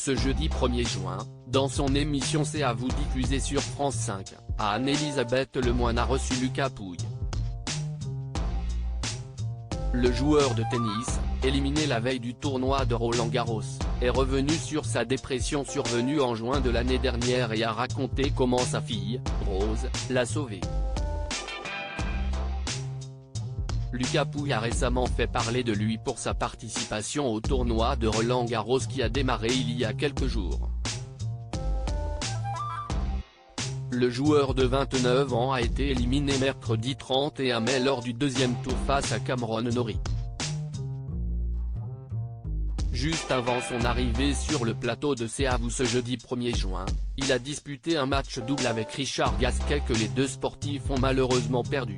Ce jeudi 1er juin, dans son émission C'est à vous diffusée sur France 5, Anne-Elisabeth Lemoine a reçu Lucas Pouille. Le joueur de tennis, éliminé la veille du tournoi de Roland-Garros, est revenu sur sa dépression survenue en juin de l'année dernière et a raconté comment sa fille, Rose, l'a sauvé. Lucas Pouille a récemment fait parler de lui pour sa participation au tournoi de Roland-Garros qui a démarré il y a quelques jours. Le joueur de 29 ans a été éliminé mercredi 31 mai lors du deuxième tour face à Cameron Norrie. Juste avant son arrivée sur le plateau de C'est à vous ce jeudi 1er juin, il a disputé un match double avec Richard Gasquet que les deux sportifs ont malheureusement perdu.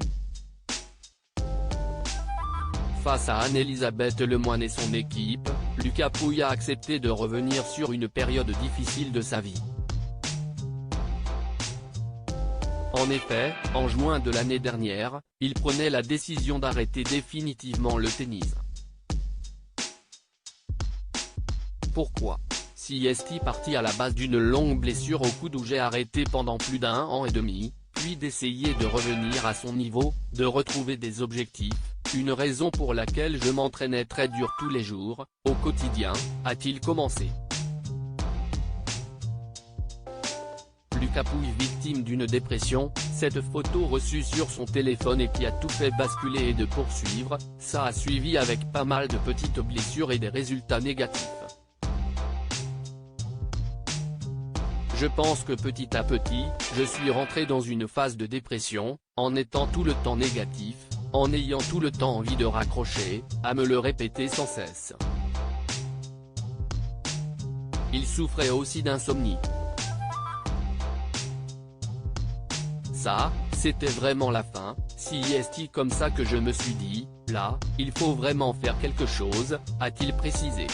Face à Anne-Elisabeth Lemoine et son équipe, Lucas Pouille a accepté de revenir sur une période difficile de sa vie. En effet, en juin de l'année dernière, il prenait la décision d'arrêter définitivement le tennis. Pourquoi ? Si est-il parti à la base d'une longue blessure au coude où j'ai arrêté pendant plus d'1 an et demi, puis d'essayer de revenir à son niveau, de retrouver des objectifs, une raison pour laquelle je m'entraînais très dur tous les jours, au quotidien, a-t-il commencé. Lucas Pouille victime d'une dépression, cette photo reçue sur son téléphone et qui a tout fait basculer et de poursuivre, ça a suivi avec pas mal de petites blessures et des résultats négatifs. Je pense que petit à petit, je suis rentré dans une phase de dépression, en étant tout le temps négatif, en ayant tout le temps envie de raccrocher, à me le répéter sans cesse. Il souffrait aussi d'insomnie. Ça, c'était vraiment la fin, si est-il comme ça que je me suis dit, là, il faut vraiment faire quelque chose, a-t-il précisé.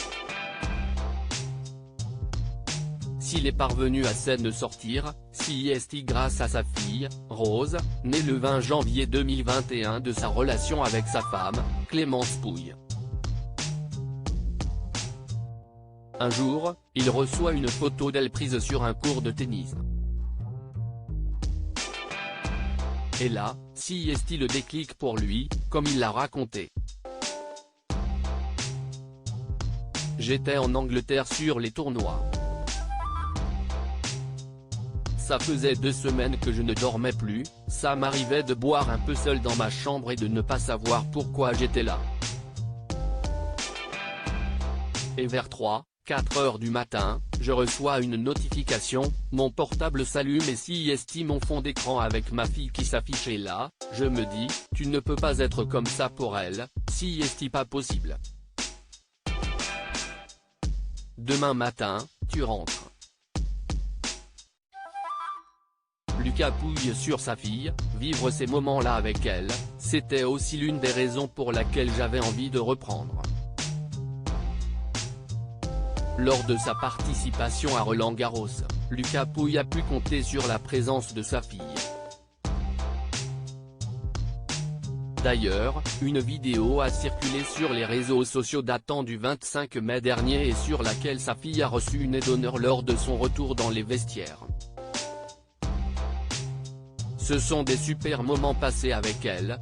S'il est parvenu à s'en sortir, si est-il grâce à sa fille, Rose, née le 20 janvier 2021 de sa relation avec sa femme, Clémence Pouille. Un jour, il reçoit une photo d'elle prise sur un court de tennis. Et là, si est-il le déclic pour lui, comme il l'a raconté. J'étais en Angleterre sur les tournois. Ça faisait 2 semaines que je ne dormais plus, ça m'arrivait de boire un peu seul dans ma chambre et de ne pas savoir pourquoi j'étais là. Et vers 3-4 heures du matin, je reçois une notification, mon portable s'allume et si est mon fond d'écran avec ma fille qui s'affichait là, je me dis, tu ne peux pas être comme ça pour elle, si est pas possible. Demain matin, tu rentres. Lucas Pouille sur sa fille, vivre ces moments-là avec elle, c'était aussi l'une des raisons pour laquelle j'avais envie de reprendre. Lors de sa participation à Roland-Garros, Lucas Pouille a pu compter sur la présence de sa fille. D'ailleurs, une vidéo a circulé sur les réseaux sociaux datant du 25 mai dernier et sur laquelle sa fille a reçu une aide d'honneur lors de son retour dans les vestiaires. Ce sont des super moments passés avec elle.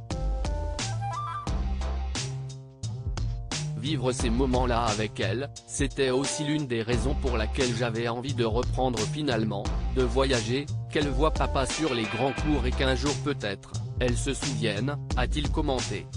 Vivre ces moments-là avec elle, c'était aussi l'une des raisons pour laquelle j'avais envie de reprendre finalement, de voyager, qu'elle voit papa sur les grands cours et qu'un jour peut-être, elle se souvienne, a-t-il commenté.